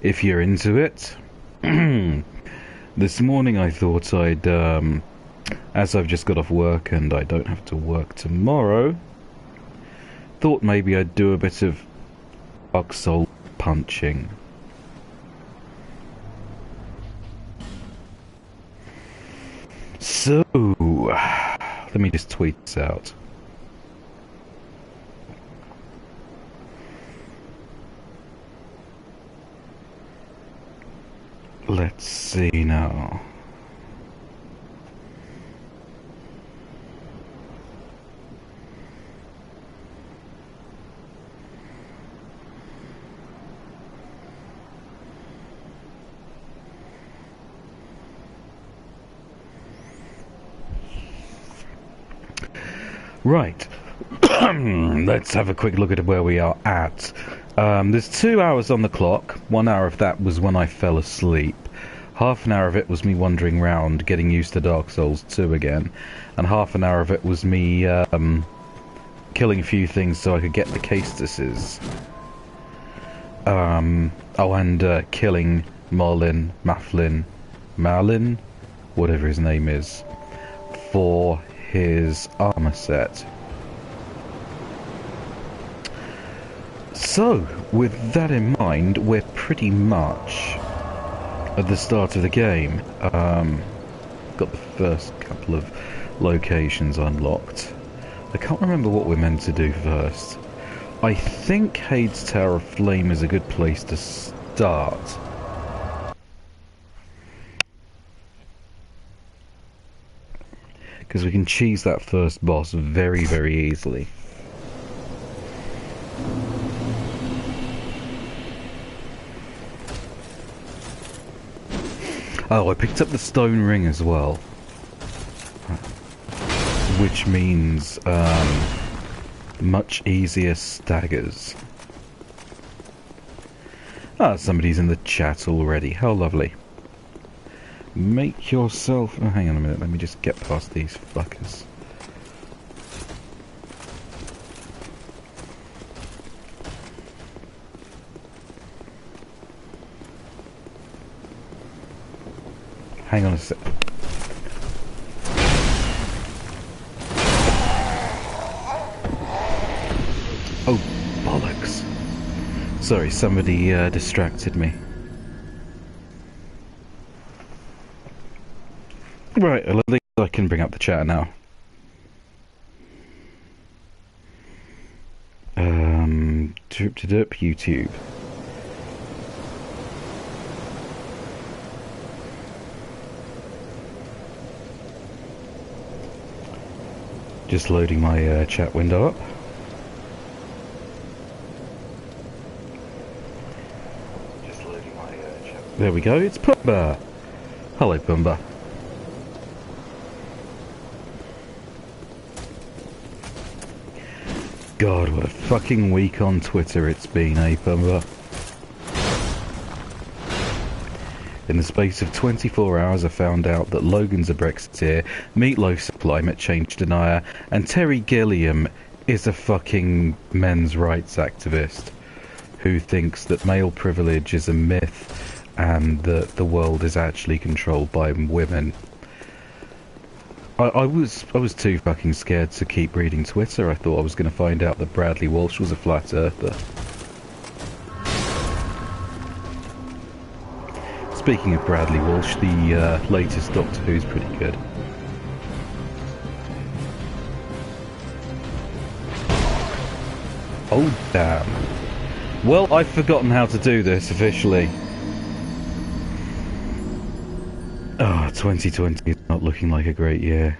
if you're into it. This morning I thought I'd, as I've just got off work and I don't have to work tomorrow, thought maybe I'd do a bit of Dark Soul punching. So, let me just tweet this out. Let's see now. Right. Let's have a quick look at where we are at. There's 2 hours on the clock. 1 hour of that was when I fell asleep. Half an hour of it was me wandering around, getting used to Dark Souls 2 again. And half an hour of it was me killing a few things so I could get the castices. And killing Marlin, whatever his name is, for his armor set. So, with that in mind, we're pretty much at the start of the game. Got the first couple of locations unlocked. I can't remember what we're meant to do first. I think Hade's Tower of Flame is a good place to start. Because we can cheese that first boss very, very easily. Oh, I picked up the stone ring as well. Which means, much easier staggers. Ah, somebody's in the chat already. How lovely. Make yourself... Oh, hang on a minute, let me just get past these fuckers. Hang on a sec. Oh, bollocks. Sorry, somebody distracted me. Right, at least I can bring up the chat now. Drip-to-dip YouTube. Just loading my chat window up. There we go, it's Pumba! Hello, Pumba. God, what a fucking week on Twitter it's been, eh, Pumba? In the space of 24 hours I found out that Logan's a Brexiteer, Meatloaf's a climate change denier, and Terry Gilliam is a fucking men's rights activist who thinks that male privilege is a myth and that the world is actually controlled by women. I was too fucking scared to keep reading Twitter. I thought I was going to find out that Bradley Walsh was a flat earther. Speaking of Bradley Walsh, the latest Doctor Who's pretty good. Oh damn. Well, I've forgotten how to do this officially. Oh, 2020 is not looking like a great year.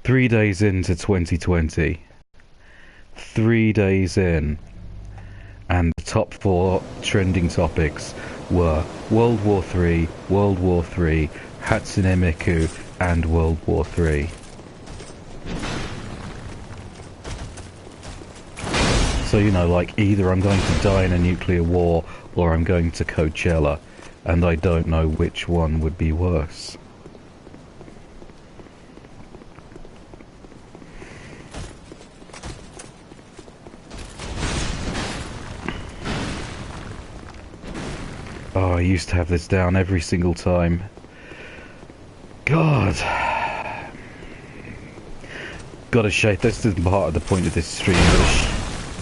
3 days into 2020. 3 days in. And the top 4 trending topics were World War III, World War III, Hatsune Miku, and World War III. So, you know, like, either I'm going to die in a nuclear war, or I'm going to Coachella, and I don't know which one would be worse. Oh, I used to have this down every single time. God. Gotta shake. This is part of the point of this stream.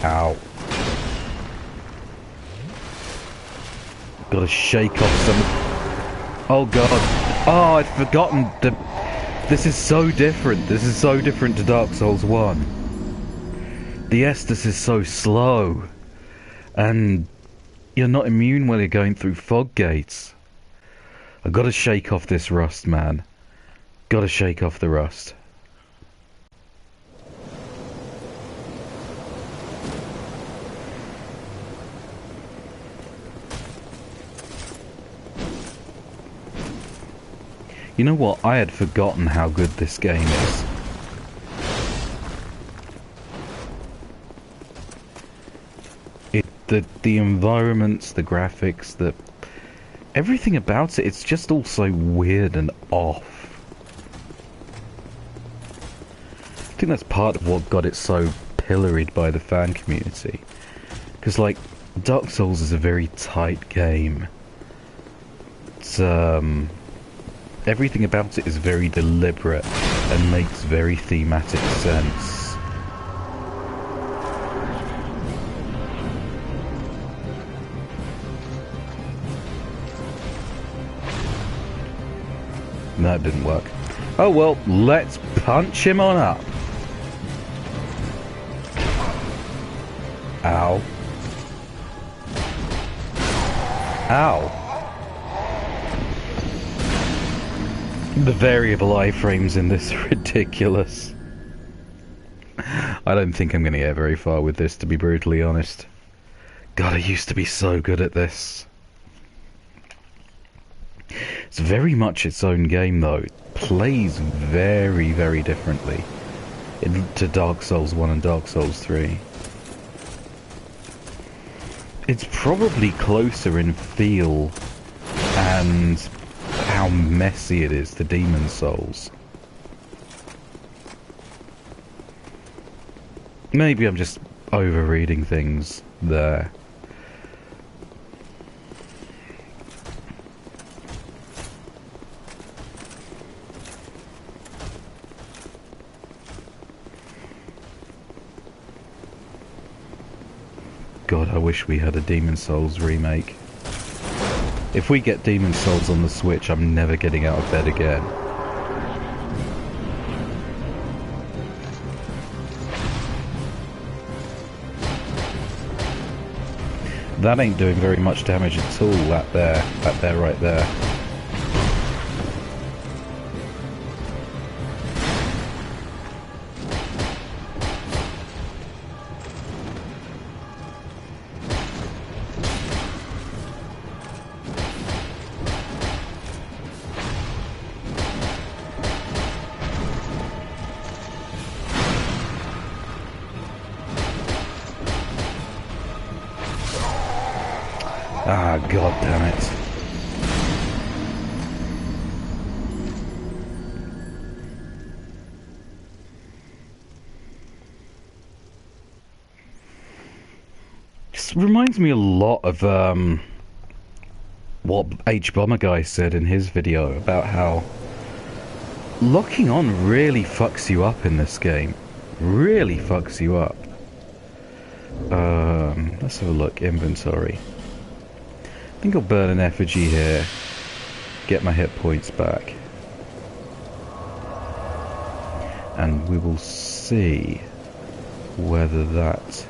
Ow. Gotta shake off some... Oh god. Oh, I'd forgotten the... This is so different. This is so different to Dark Souls 1. The Estus is so slow. And you're not immune when you're going through fog gates. I've gotta shake off this rust, man. Gotta shake off the rust. You know what? I had forgotten how good this game is. The environments, the graphics, everything about it, it's just all so weird and off. I think that's part of what got it so pilloried by the fan community. Because, like, Dark Souls is a very tight game. It's, everything about it is very deliberate and makes very thematic sense. That didn't work. Oh well, let's punch him on up. Ow. Ow. The variable iframes in this are ridiculous. I don't think I'm going to get very far with this, to be brutally honest. God, I used to be so good at this. It's very much its own game, though. It plays very, very differently to Dark Souls 1 and Dark Souls 3. It's probably closer in feel and how messy it is to Demon Souls. Maybe I'm just overreading things there. God, I wish we had a Demon Souls remake. If we get Demon Souls on the Switch, I'm never getting out of bed again. That ain't doing very much damage at all, that there, right there. Ah, god damn it. This reminds me a lot of what H Bomber Guy said in his video about how locking on really fucks you up in this game. Really fucks you up. Let's have a look. Inventory. I think I'll burn an effigy here, get my hit points back, and we will see whether that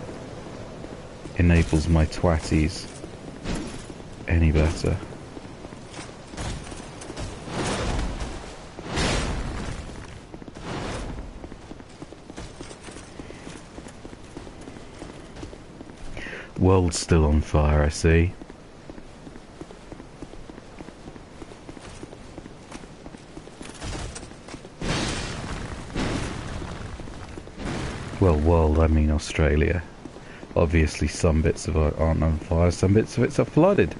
enables my twatties any better. World's still on fire, I see. Well, world, I mean Australia. Obviously some bits of it aren't on fire, some bits of it are flooded.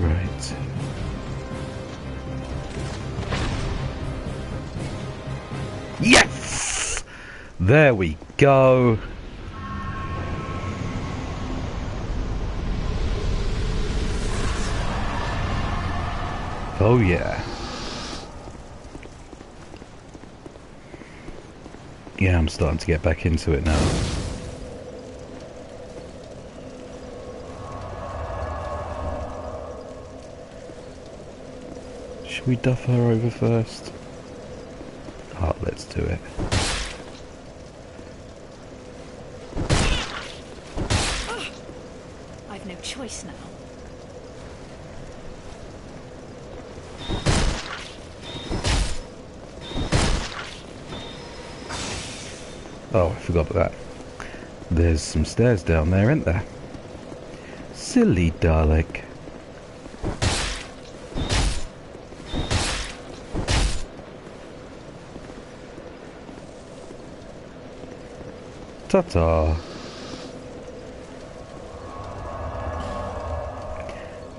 Right. Yes! There we go. Oh yeah. Yeah, I'm starting to get back into it now. Should we duff her over first? Oh, let's do it. I've no choice now. Oh, I forgot about that. There's some stairs down there, isn't there? Silly Dalek. Ta-ta.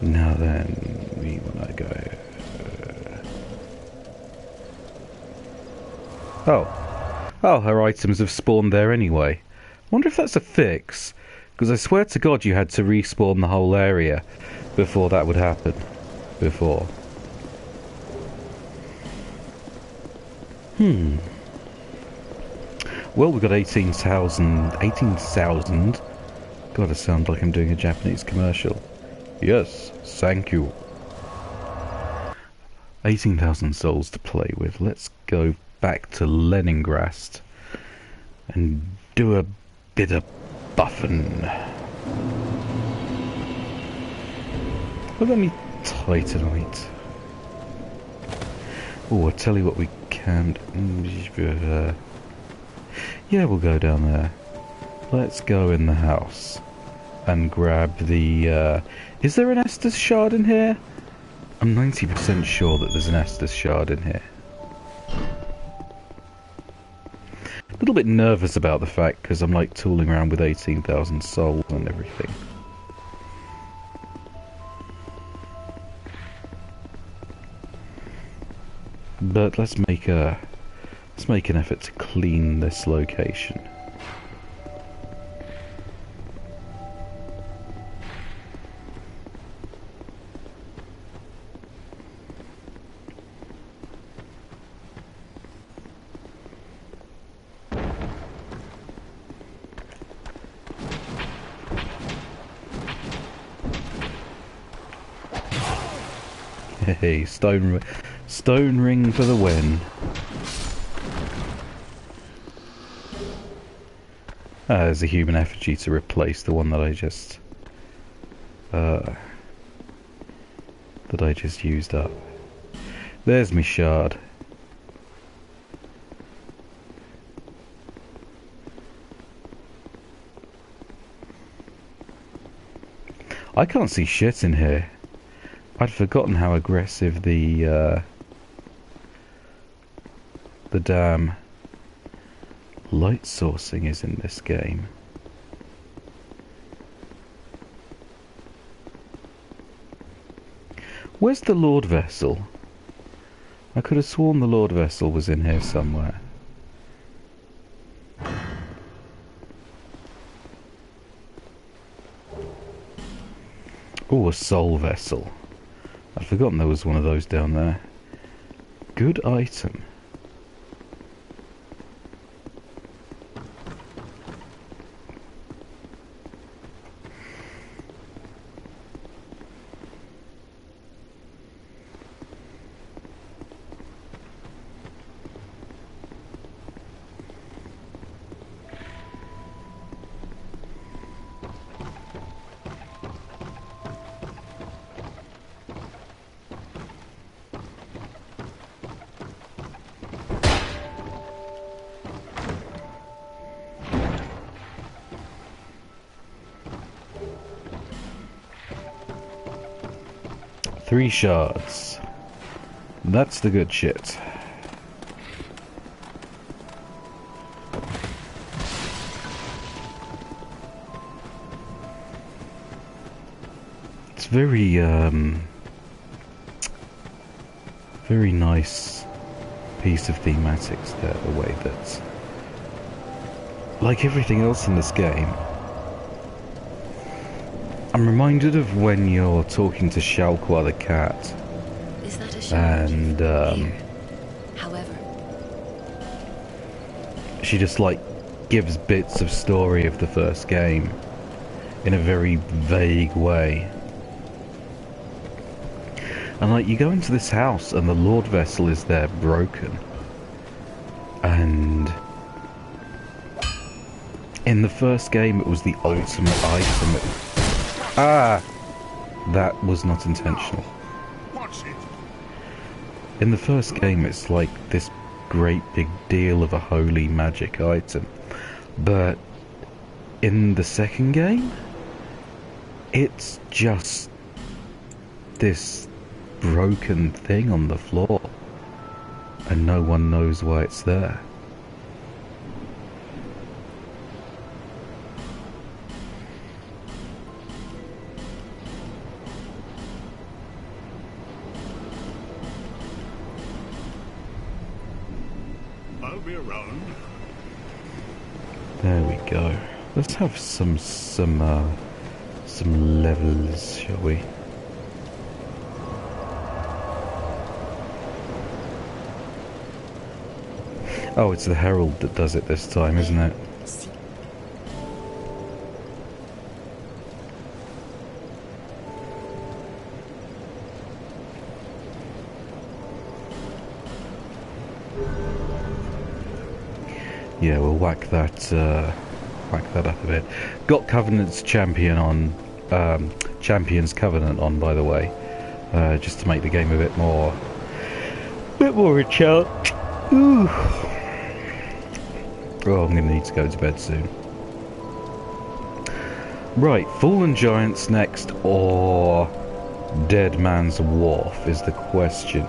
Now then, we want to go... Oh, her items have spawned there anyway. Wonder if that's a fix, because I swear to God you had to respawn the whole area before that would happen. Before. Well, we've got 18,000... 18,000... God, it sounds like I'm doing a Japanese commercial. Yes, thank you. 18,000 souls to play with. Let's go back to Leningrad and do a bit of buffing. Well, let me titanite. Oh, I'll tell you what we can... yeah, we'll go down there. Let's go in the house and grab the... is there an Estus shard in here? I'm 90% sure that there's an Estus shard in here. A little bit nervous about the fact because I'm like tooling around with 18,000 souls and everything. But let's make an effort to clean this location. Hey, stone ring for the win. There's a human effigy to replace the one that I just used up. There's me shard. I can't see shit in here. I'd forgotten how aggressive the damn light sourcing is in this game. Where's the Lord Vessel? I could have sworn the Lord Vessel was in here somewhere. Oh, a Soul Vessel. I'd forgotten there was one of those down there. Good item. Three shards. That's the good shit. It's very nice piece of thematics there, the way that, like everything else in this game, I'm reminded of when you're talking to Shalqua the cat. Is that a shard? And However, she just like gives bits of story of the first game in a very vague way. And like you go into this house and the Lord Vessel is there broken. And in the first game it was the ultimate item. That was not intentional. In the first game it's like this great big deal of a holy magic item. But in the second game, it's just this broken thing on the floor. And no one knows why it's there. I'll be around. There we go. Let's have some levels, shall we? Oh, it's the Herald that does it this time, isn't it? Yeah, we'll whack that up a bit. Got Covenant's champion on, Champion's Covenant on, by the way, just to make the game a bit more a challenge. Ooh. Oh, I'm gonna need to go to bed soon. Right, Fallen Giants next, or Dead Man's Wharf is the question.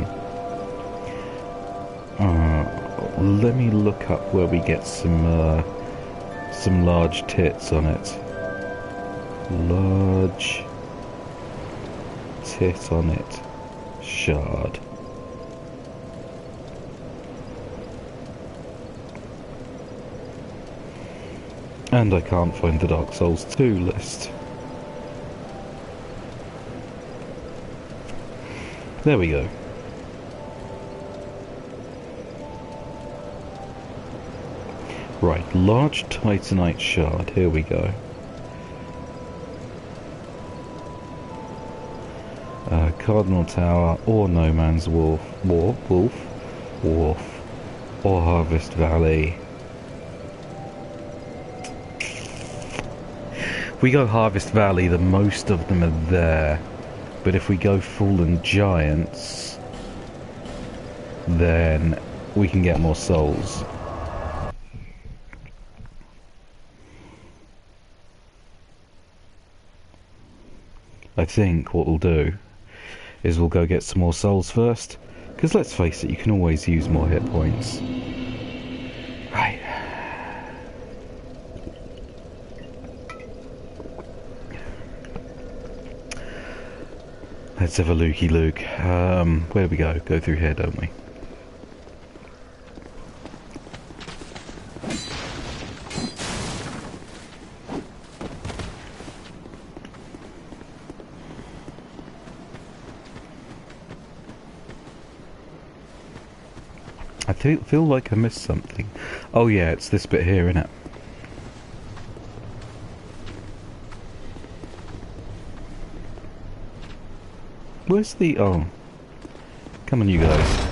Let me look up where we get some large tits on it. Large tit on it. Shard. And I can't find the Dark Souls 2 list. There we go. Right, large titanite shard, here we go. Cardinal Tower, or No Man's Wharf, or Harvest Valley. If we go Harvest Valley, the most of them are there. But if we go Fallen Giants, then we can get more souls. I think what we'll do is we'll go get some more souls first, because let's face it, you can always use more hit points. Right. Let's have a looky look. Where do we go? Go through here, don't we? I feel like I missed something. Oh yeah, it's this bit here, innit? Where's the... oh. Come on, you guys.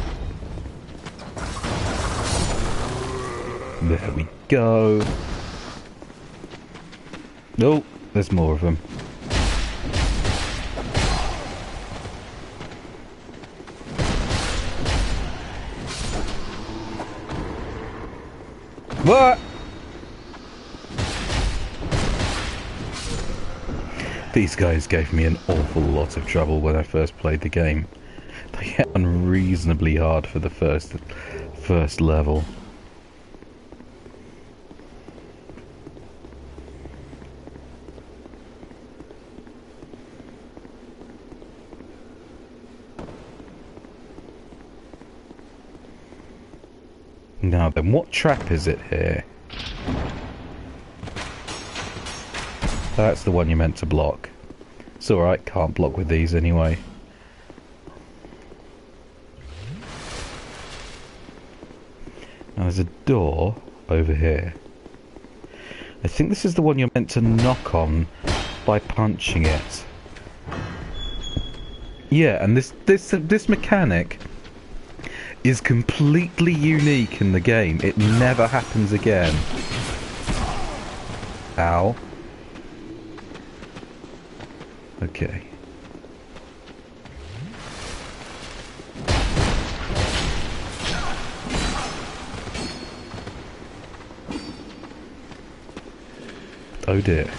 There we go. Oh, there's more of them. What? These guys gave me an awful lot of trouble when I first played the game. They get unreasonably hard for the first level. Now then, what trap is it here? That's the one you're meant to block. It's alright, can't block with these anyway. Now there's a door over here. I think this is the one you're meant to knock on by punching it. Yeah, and this mechanic is completely unique in the game. It never happens again. Ow. Okay. Oh dear.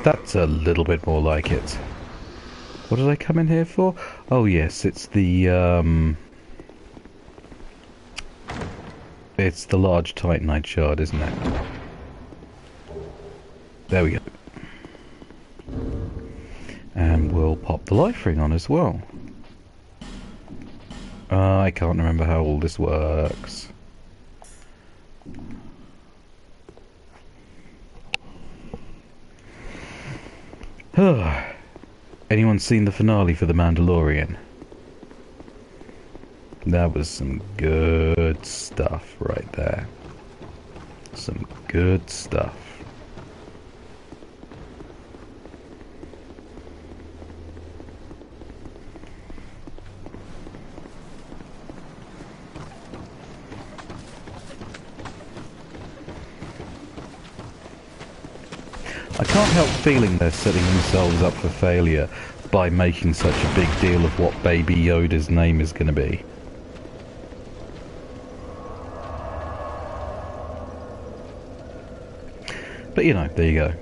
That's a little bit more like it. What did I come in here for? Oh yes, it's the large titanite shard, isn't it? There we go. And we'll pop the life ring on as well. I can't remember how all this works. Anyone seen the finale for The Mandalorian? That was some good stuff right there. Some good stuff. I can't help feeling they're setting themselves up for failure by making such a big deal of what Baby Yoda's name is going to be. But you know, there you go.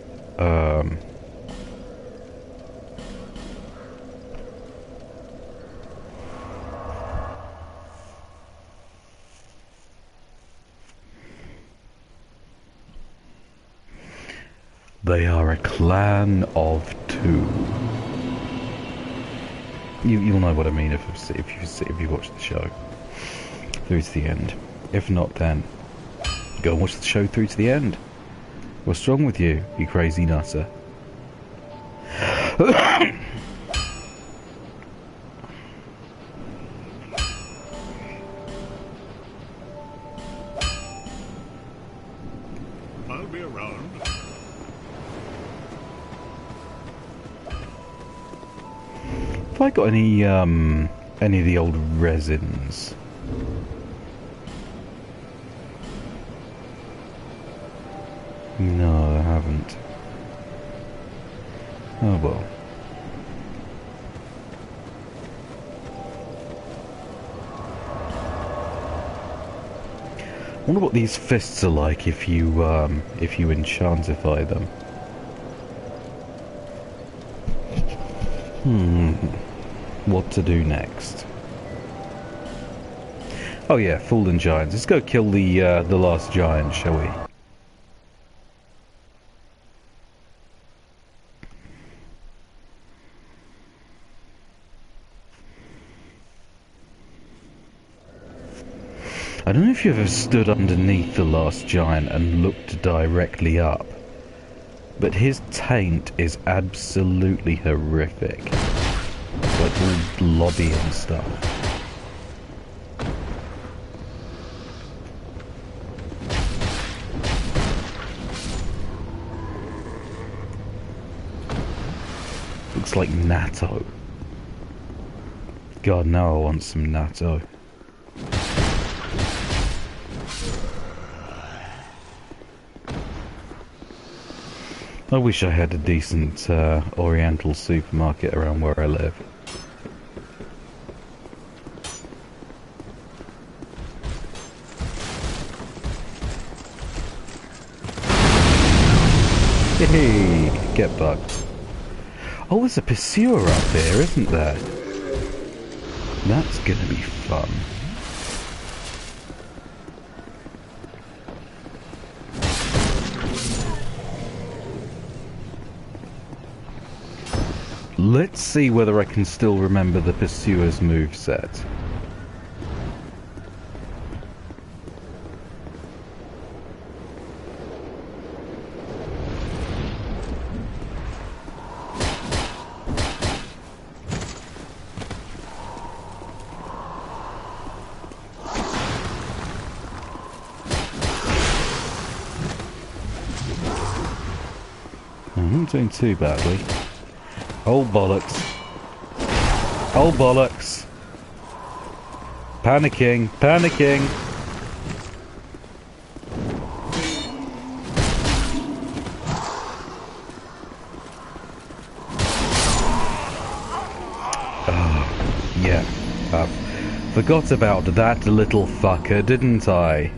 They are a clan of two. You'll know what I mean if you watch the show through to the end. If not, then go and watch the show through to the end. What's wrong with you, you crazy nutter? I'll be around. Have I got any of the old resins? No, I haven't. Oh well. I wonder what these fists are like if you enchantify them. What to do next? Oh yeah, fallen giants. Let's go kill the last giant, shall we? I don't know if you've ever stood underneath the last giant and looked directly up, but his taint is absolutely horrific. It's like all blobby and stuff. Looks like natto. God, now I want some natto. I wish I had a decent Oriental supermarket around where I live. Hey! get bugged. Oh, there's a pursuer up here, isn't there? That's gonna be fun. Let's see whether I can still remember the pursuer's moveset. I'm not doing too badly. Oh bollocks. Oh bollocks. Panicking, panicking. Oh, yeah. Forgot about that little fucker, didn't I?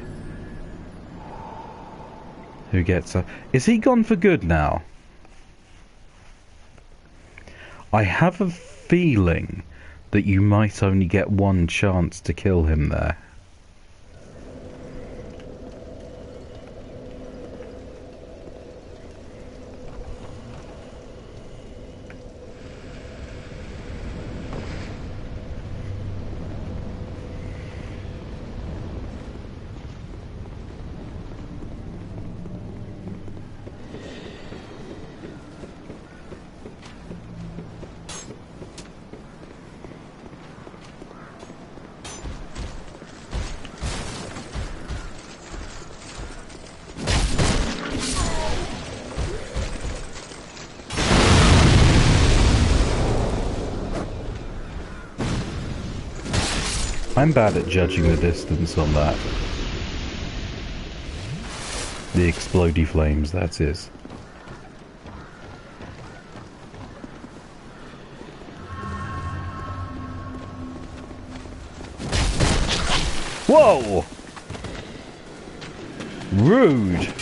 Who gets a... Is he gone for good now? I have a feeling that you might only get one chance to kill him there. I'm bad at judging the distance on that. The explodey flames, that is. Whoa! Rude!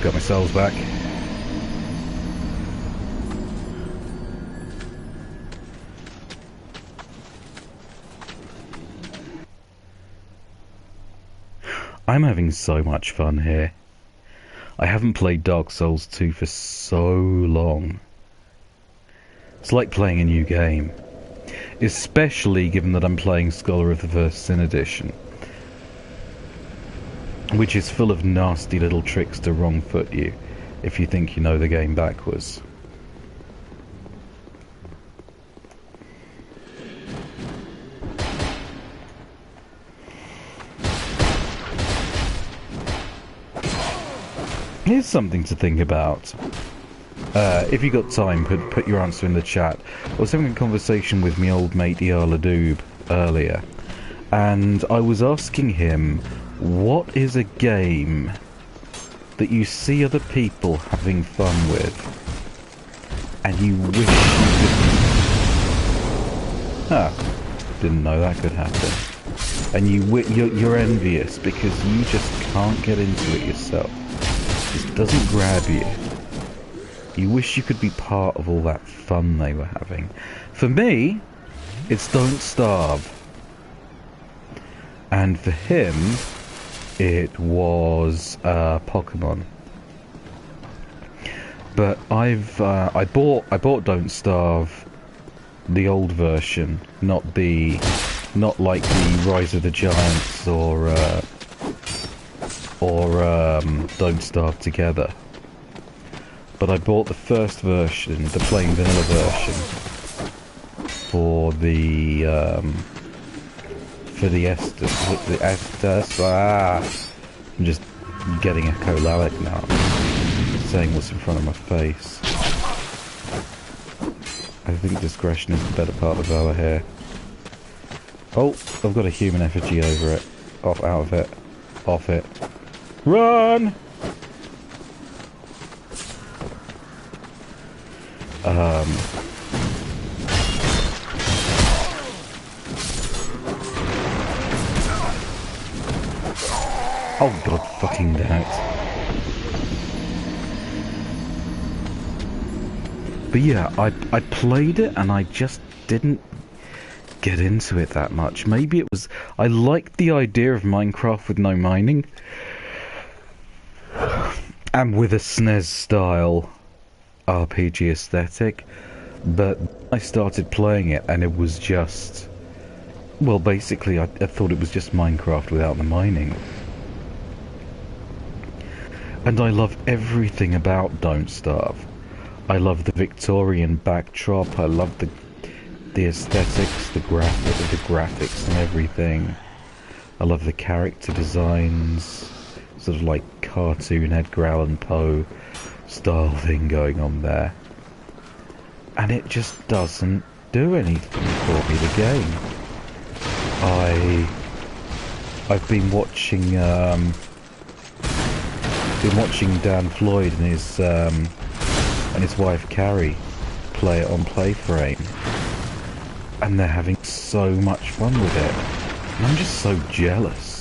Got my souls back. I'm having so much fun here. I haven't played Dark Souls 2 for so long. It's like playing a new game. Especially given that I'm playing Scholar of the First Sin Edition, which is full of nasty little tricks to wrong foot you if you think you know the game backwards. Here's something to think about. If you got time, put your answer in the chat. I was having a conversation with my old mate Yarla Doob earlier, and I was asking him, what is a game that you see other people having fun with and you wish you could... didn't know that could happen. And you're envious because you just can't get into it yourself. It doesn't grab you. You wish you could be part of all that fun they were having. For me, it's Don't Starve. And for him, it was Pokemon. But I bought Don't Starve, the old version, not like the Rise of the Giants or Don't Starve Together. But I bought the first version, the plain vanilla version, for the Estus. I'm just getting a colic now. Saying what's in front of my face. I think discretion is the better part of valor here. Oh, I've got a human effigy over it. Out of it. Off it. Run! Oh god fucking damn it. But yeah, I played it and I just didn't get into it that much. Maybe it was... I liked the idea of Minecraft with no mining. And with a SNES style RPG aesthetic. But I started playing it and it was just... Well, basically I thought it was just Minecraft without the mining. And I love everything about Don't Starve. I love the Victorian backdrop, I love the aesthetics, the graphics and everything. I love the character designs, sort of like cartoon Edgar Allan Poe style thing going on there. And it just doesn't do anything for me, the game. I've been watching Dan Floyd and his wife Carrie play it on Playframe, and they're having so much fun with it, and I'm just so jealous.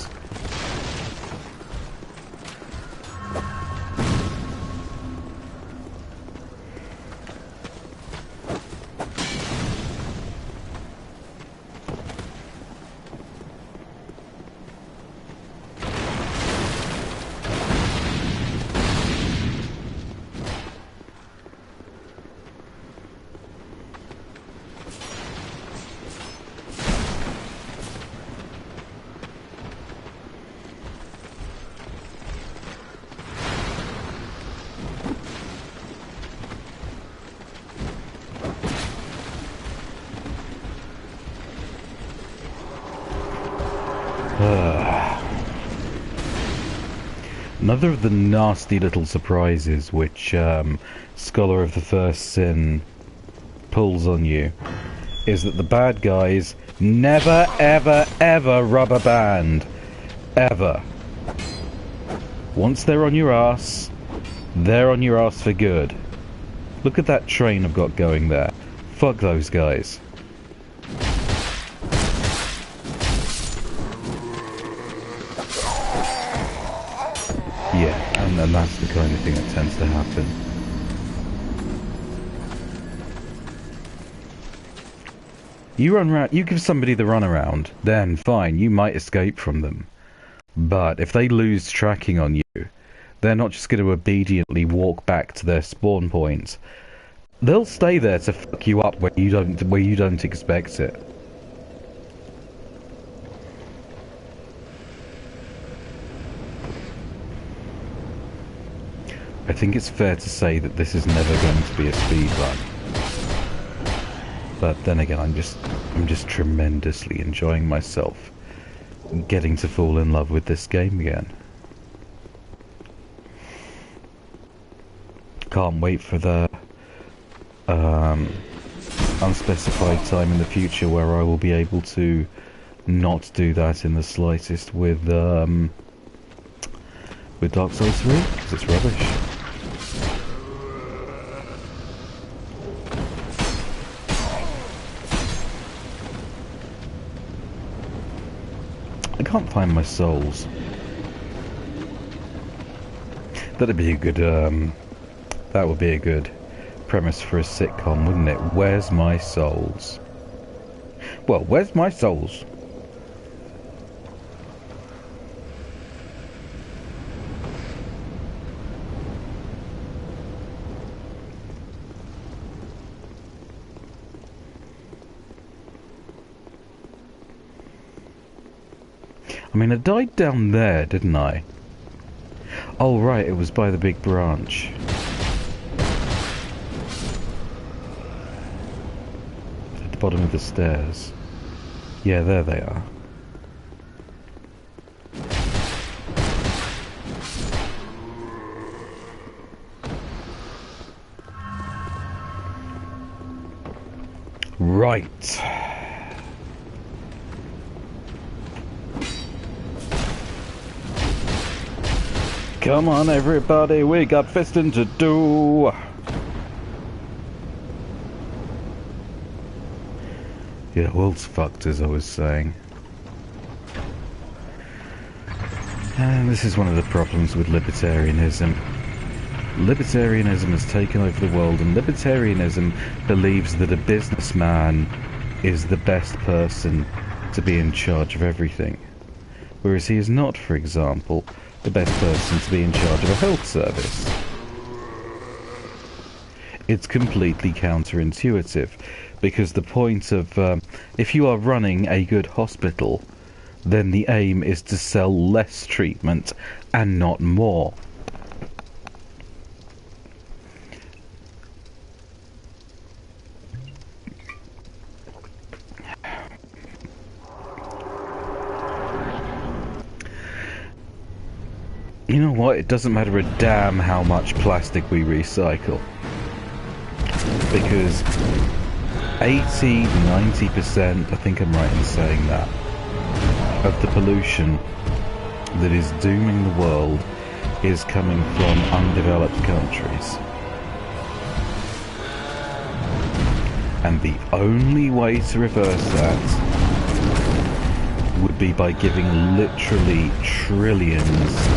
Another of the nasty little surprises which Scholar of the First Sin pulls on you is that the bad guys never ever ever rubber band. Ever. Once they're on your ass, they're on your ass for good. Look at that train I've got going there. Fuck those guys. Yeah, and that's the kind of thing that tends to happen. You run around, you give somebody the runaround, then fine, you might escape from them. But if they lose tracking on you, they're not just going to obediently walk back to their spawn point. They'll stay there to fuck you up where you don't expect it. I think it's fair to say that this is never going to be a speedrun. But then again, I'm just tremendously enjoying myself getting to fall in love with this game again. Can't wait for the unspecified time in the future where I will be able to not do that in the slightest with Dark Souls 3, because it's rubbish. I can't find my souls. That'd be a good, that would be a good premise for a sitcom, wouldn't it? Where's my souls? Well, where's my souls? I mean, I died down there, didn't I? Oh, right, it was by the big branch. At the bottom of the stairs. Yeah, there they are. Right. Come on everybody, we got fisting to do. Yeah, world's fucked, as I was saying. And this is one of the problems with libertarianism. Libertarianism has taken over the world, and libertarianism believes that a businessman is the best person to be in charge of everything. Whereas he is not, for example, the best person to be in charge of a health service. It's completely counterintuitive, because the point of, if you are running a good hospital, then the aim is to sell less treatment and not more. You know what? It doesn't matter a damn how much plastic we recycle. Because 80–90%, I think I'm right in saying that, of the pollution that is dooming the world is coming from undeveloped countries. And the only way to reverse that would be by giving literally trillions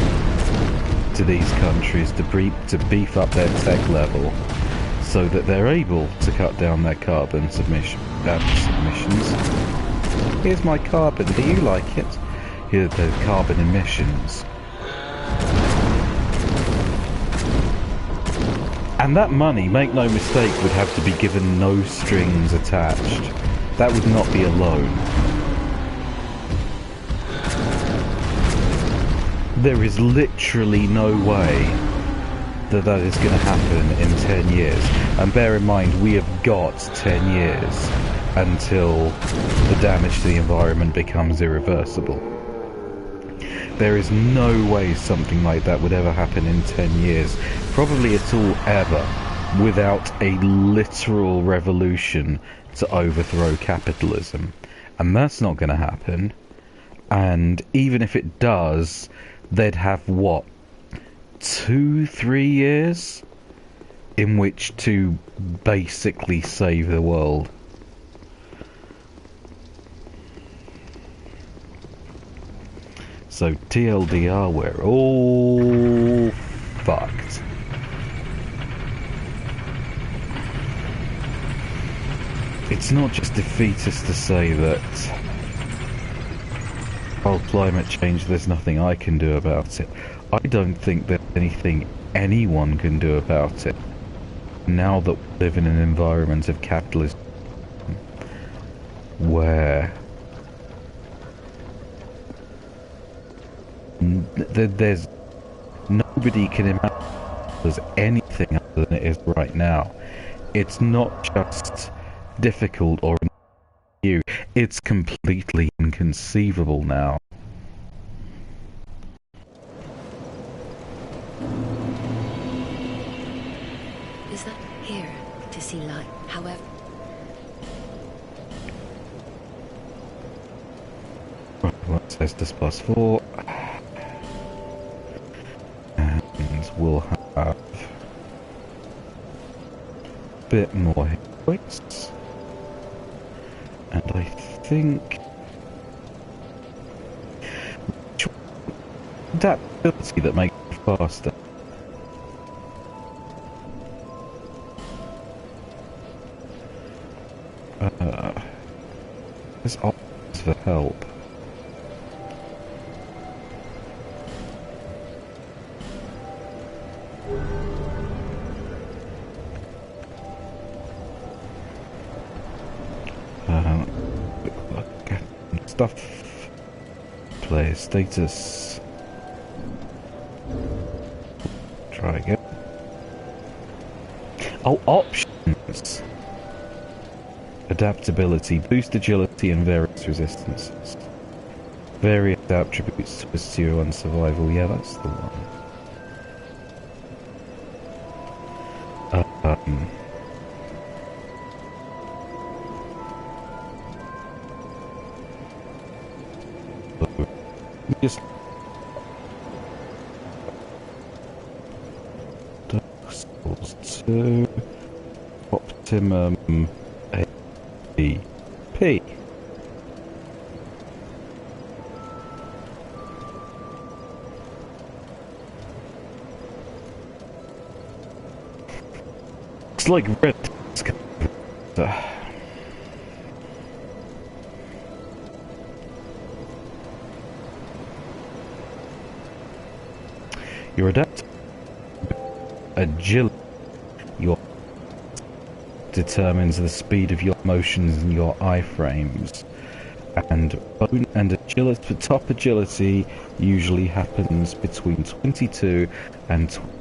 to these countries to beef up their tech level so that they're able to cut down their carbon emissions. Here's my carbon, do you like it? Here are the carbon emissions. And that money, make no mistake, would have to be given no strings attached. That would not be a loan. There is literally no way that that is going to happen in 10 years. And bear in mind, we have got 10 years until the damage to the environment becomes irreversible. There is no way something like that would ever happen in 10 years, probably at all ever, without a literal revolution to overthrow capitalism. And that's not going to happen. And even if it does, they'd have, what, 2–3 years in which to basically save the world. So TLDR, we're all fucked. It's not just defeatist to say that, oh, climate change, there's nothing I can do about it. I don't think there's anything anyone can do about it. Now that we live in an environment of capitalism where there's nobody can imagine there's anything other than it is right now. It's not just difficult or new, it's completely inconceivable now. Is that here to see light? However, What says this +4? And we'll have a bit more hit points. And I think adaptability that makes it faster. There's options for help. Look at stuff. Player status. Try again. Oh, options. Adaptability, boost agility and various resistances. Various attributes to pursue and survival. Yeah, that's the one. Just Dark Souls 2 Optimum AP. It's like red. Your adapt agility. Your determines the speed of your motions and your iframes. And bone and agility for top agility usually happens between 22 and 20.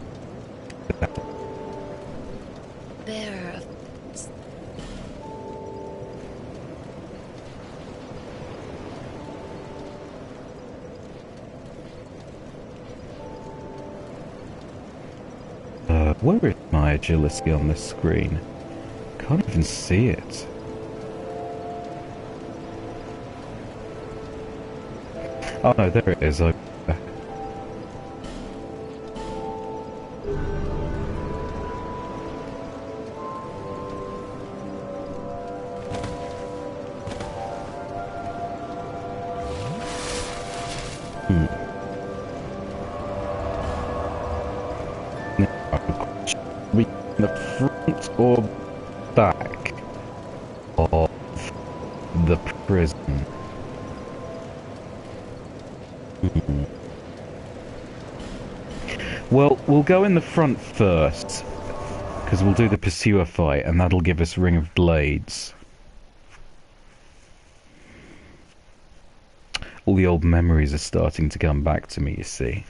There. Where is my agility on this screen? Can't even see it. Oh no, there it is over there. The front or back of the prison. Well, we'll go in the front first, because we'll do the pursuer fight, and that'll give us Ring of Blades. All the old memories are starting to come back to me, you see.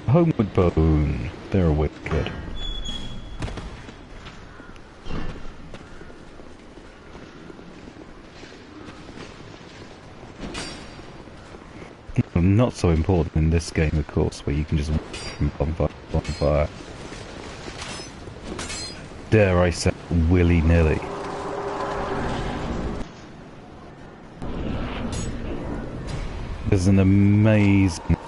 Homeward Bone. They're wicked. Not so important in this game, of course, where you can just walk from bonfire to bonfire. Dare I say, willy-nilly. There's an amazing...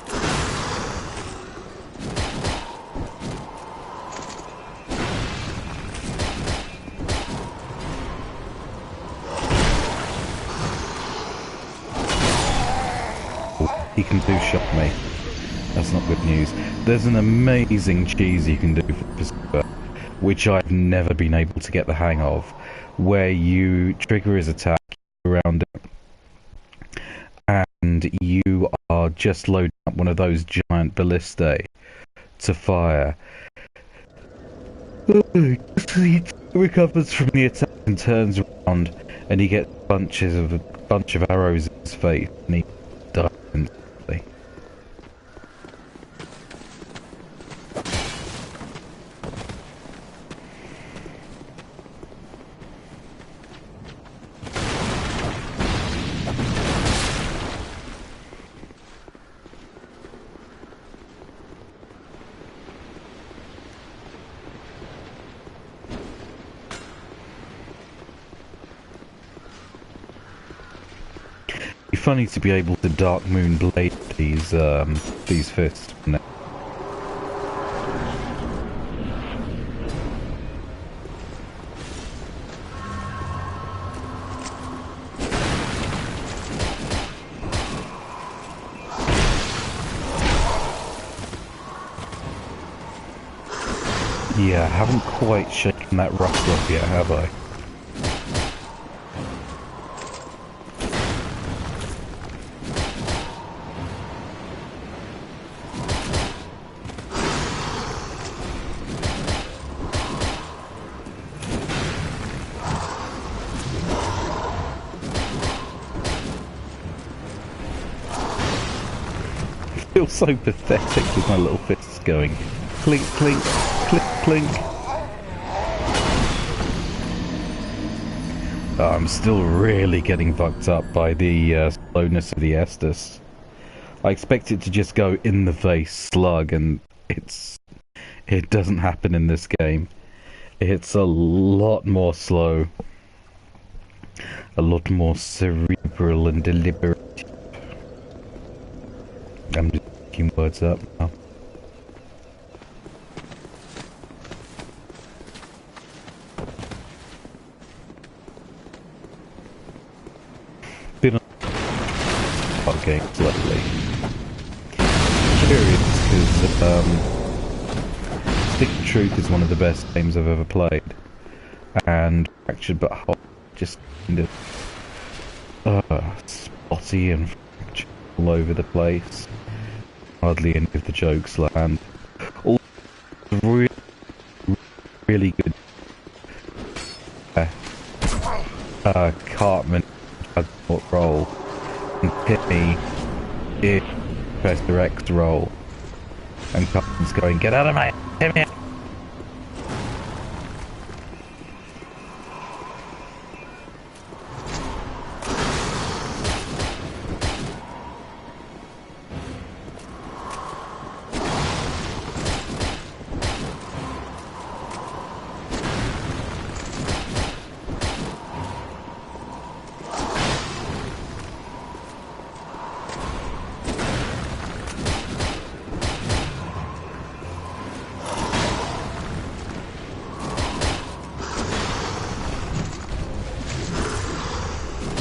He can do-shot me. That's not good news. There's an amazing cheese you can do for Pursuer, which I've never been able to get the hang of, where you trigger his attack around it, and you are just loading up one of those giant ballistae to fire. He recovers from the attack and turns around, and he gets a bunch of arrows in his face, and he dies instantly. Funny to be able to Dark Moon blade these fists. Yeah, I haven't quite shaken that rust off yet, have I? I feel so pathetic with my little fists going clink, clink, clink, clink. Oh, I'm still really getting fucked up by the slowness of the Estus. I expect it to just go in the face slug, and it's It doesn't happen in this game. It's a lot more slow, a lot more cerebral and deliberate. I'm just making words up now. Been on games lately. Curious because Stick to Truth is one of the best games I've ever played, and Fractured But Whole just kind of spotty and fractured all over the place. Hardly any of the jokes land. All really, really good. Cartman what role, and Timmy is Professor X role, and Cartman's going, "Get out of my Timmy!"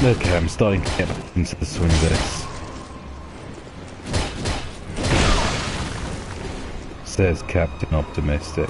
Okay, I'm starting to get back into the swing of this. Says Captain Optimistic.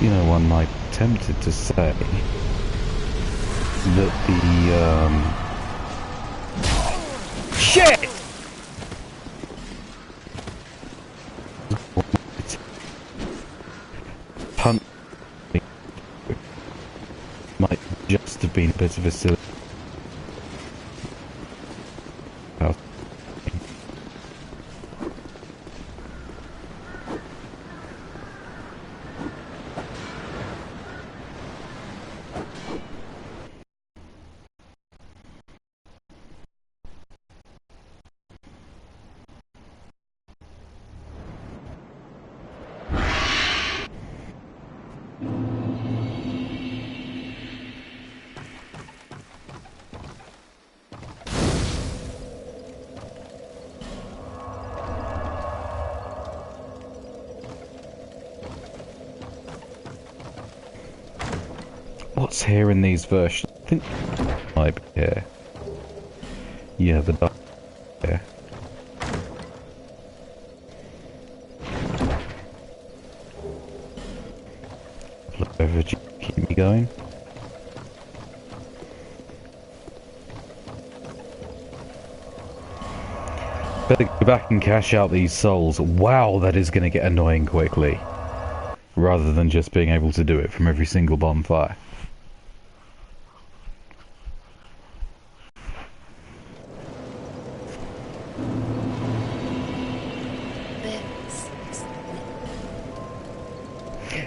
You know, one might be tempted to say that the shit punt might just have been a bit of a silly. What's here in these versions? I think it might be here. Yeah, the dark here. Look over, keep me going. Better go back and cash out these souls. Wow, that is going to get annoying quickly. Rather than just being able to do it from every single bonfire. This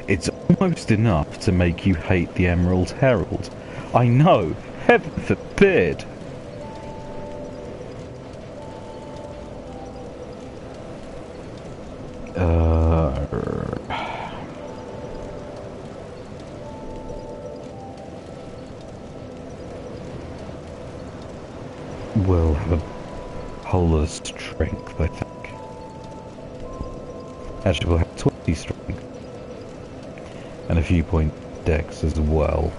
It's almost enough to make you hate the Emerald Herald. I know, heaven forbid! We'll have a whole lot of strength, I think. Actually, we'll have 20 strength. And a few point dex as well.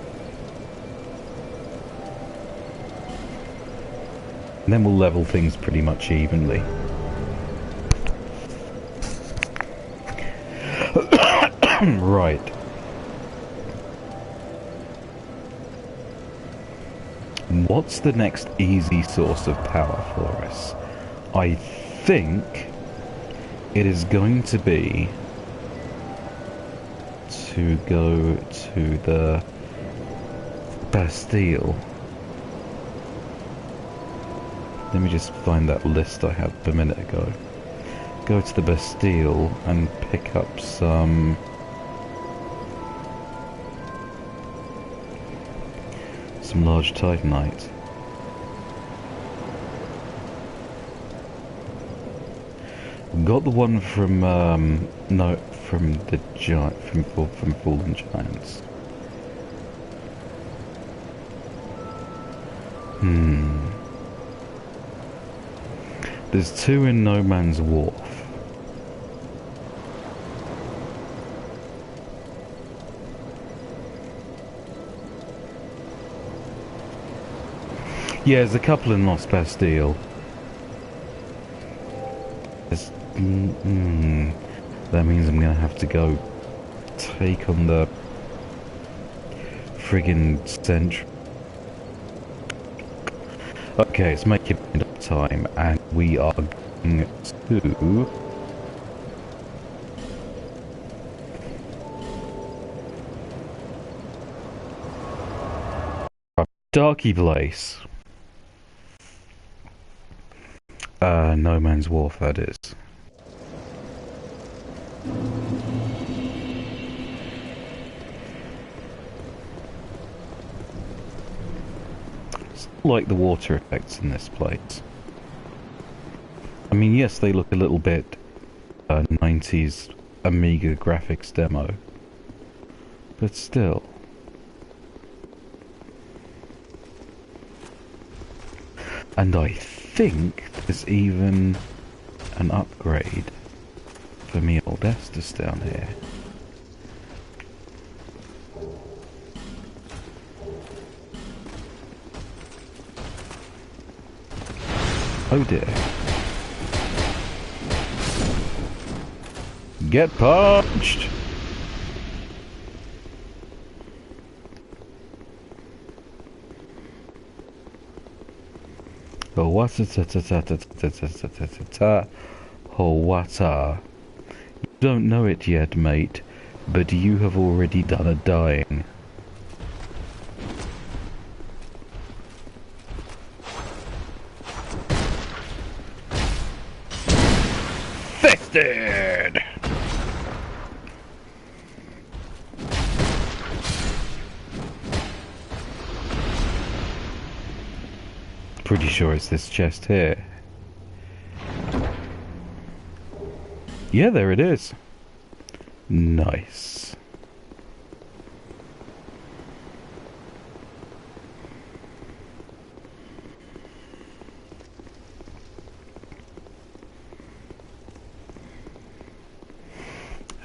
And then we'll level things pretty much evenly. Right. What's the next easy source of power for us? I think it is going to be to go to the Bastille. Let me just find that list I had a minute ago. Go to the Bastille and pick up some large titanite. Got the one from no, from the giant, from Fallen Giants. There's two in No Man's Wharf. Yeah, there's a couple in Lost Bastille. That means I'm gonna have to go take on the friggin' Sentry. Okay, let's make it end up time, and we are going to Darky Place. No Man's Wharf, that is. Like the water effects in this place. I mean, yes, they look a little bit 90s Amiga graphics demo, but still. And I think there's even an upgrade for me old Estes down here. Oh dear. Get punched! Oh, what's it? Oh, what? You don't know it yet, mate, but you have already done a dying. Fisted! Pretty sure it's this chest here. Yeah, there it is. Nice.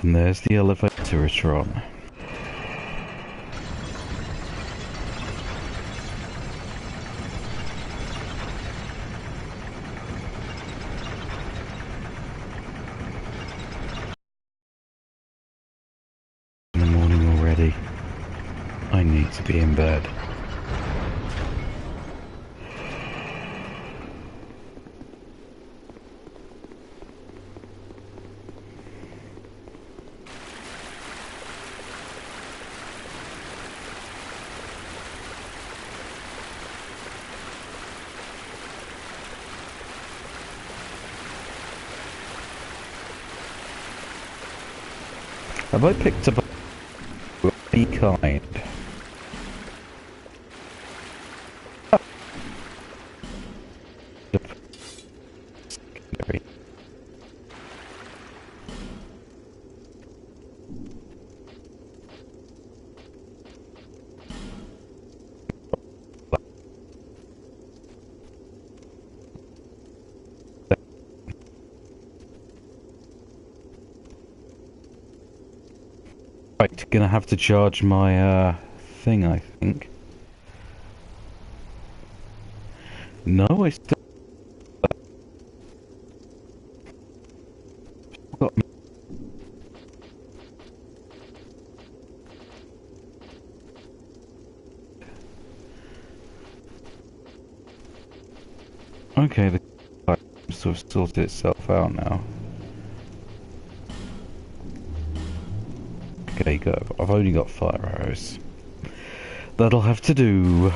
And there's the elevator-atron. In the morning already. I need to be in bed. Have I picked up Be kind. Right, gonna have to charge my thing, I think. No, I still got. Okay, the sort of sorted itself out now. Okay, go. I've only got fire arrows. That'll have to do.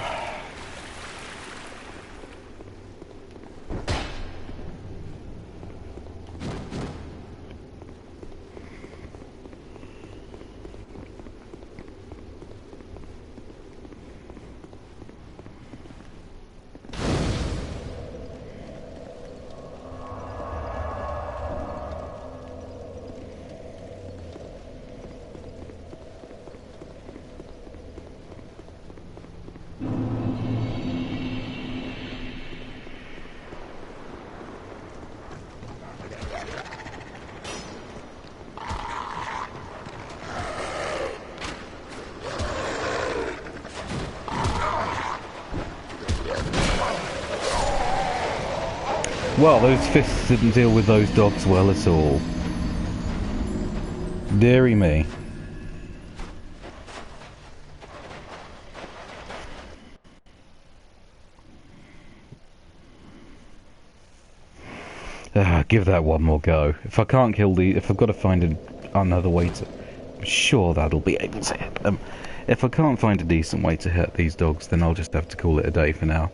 Well, those fists didn't deal with those dogs well at all. Deary me. Give that one more go. If I can't kill if I've got to find another way to... I'm sure that'll be able to hit them. If I can't find a decent way to hit these dogs, then I'll just have to call it a day for now.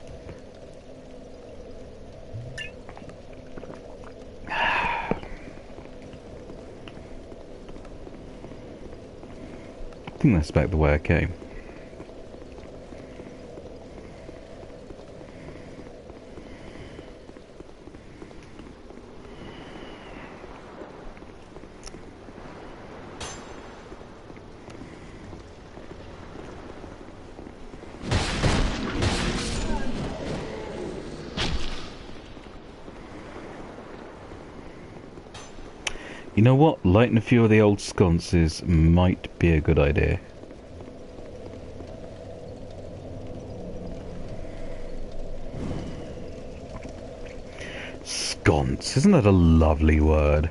I think that's back the way I came. You know what? Lighting a few of the old sconces might be a good idea. Sconce, isn't that a lovely word?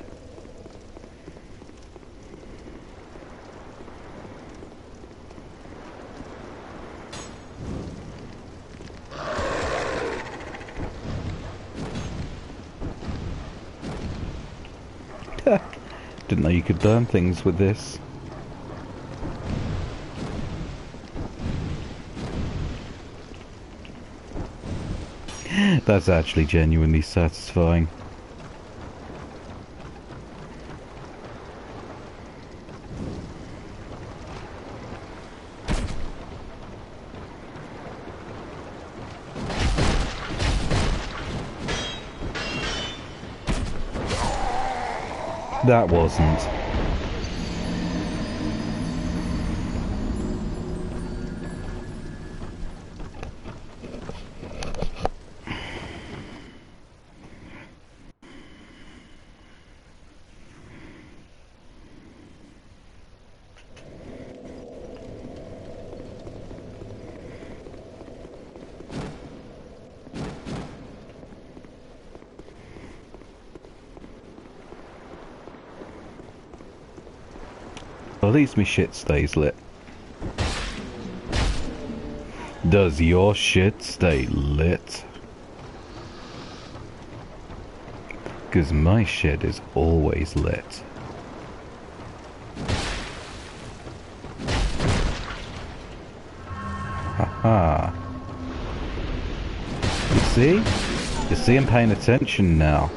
Didn't know you could burn things with this. That's actually genuinely satisfying. That wasn't. At least me shit stays lit. Does your shit stay lit? 'Cause my shit is always lit. Haha. You see? You see I'm paying attention now.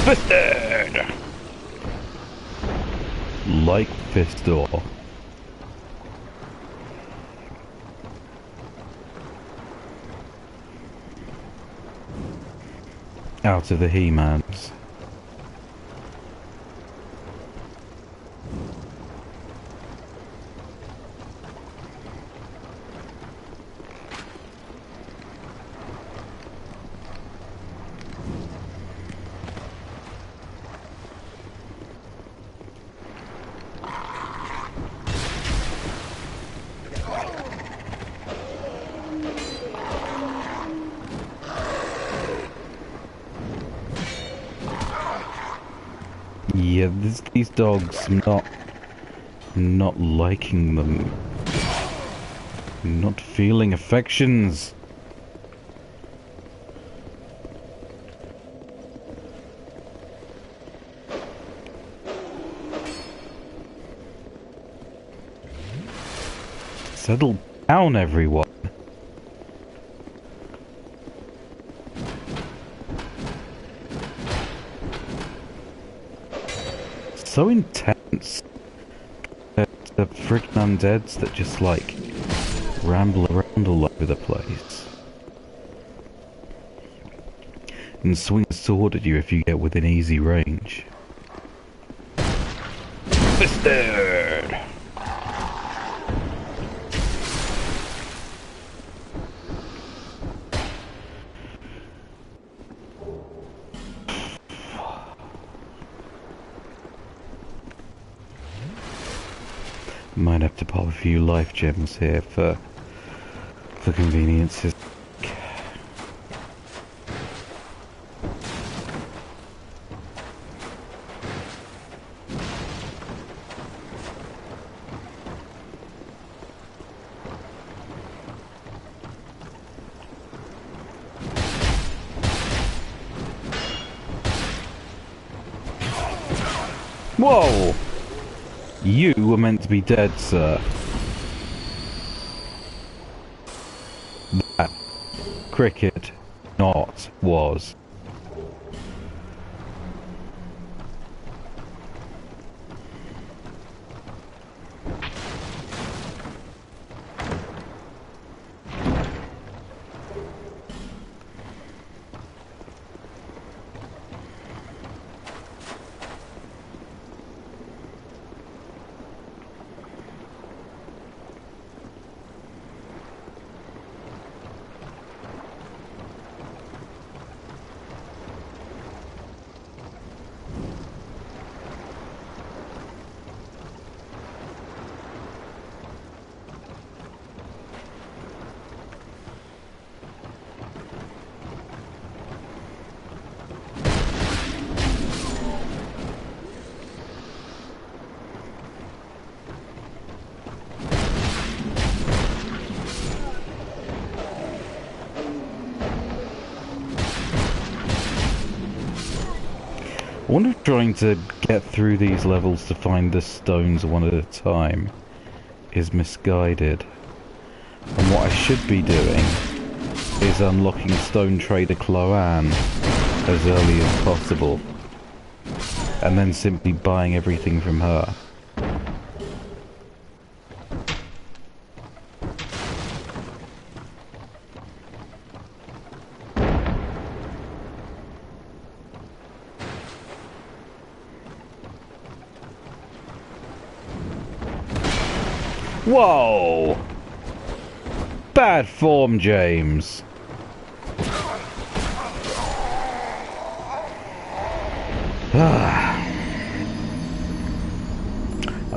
Fisted! like this door. Out of the He-Mans. Yeah, these dogs, not liking them. Not feeling affections. Settle down, everyone. So intense. The freaking undeads that just like ramble around all over the place and swing a sword at you if you get within easy range. Bastard! Might have to pop a few life gems here for convenience's sake. Whoa! You were meant to be dead, sir. That cricket not was. I wonder if trying to get through these levels to find the stones one at a time is misguided. And what I should be doing is unlocking Stone Trader Cloanne as early as possible. And then simply buying everything from her. Whoa! Bad form, James. I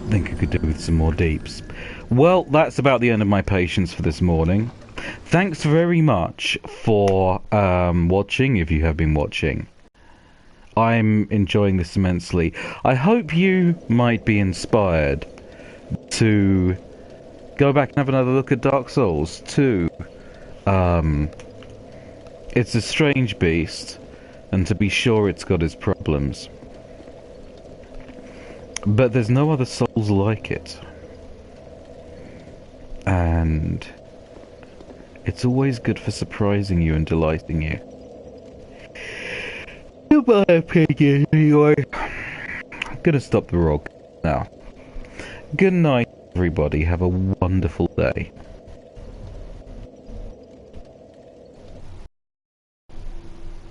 think I could do with some more deeps. Well, that's about the end of my patience for this morning. Thanks very much for watching, if you have been watching. I'm enjoying this immensely. I hope you might be inspired to go back and have another look at Dark Souls 2. It's a strange beast, and to be sure it's got its problems. But there's no other Souls like it. And it's always good for surprising you and delighting you. In my opinion, anyway. I'm gonna stop the rock now. Good night, everybody. Have a wonderful day.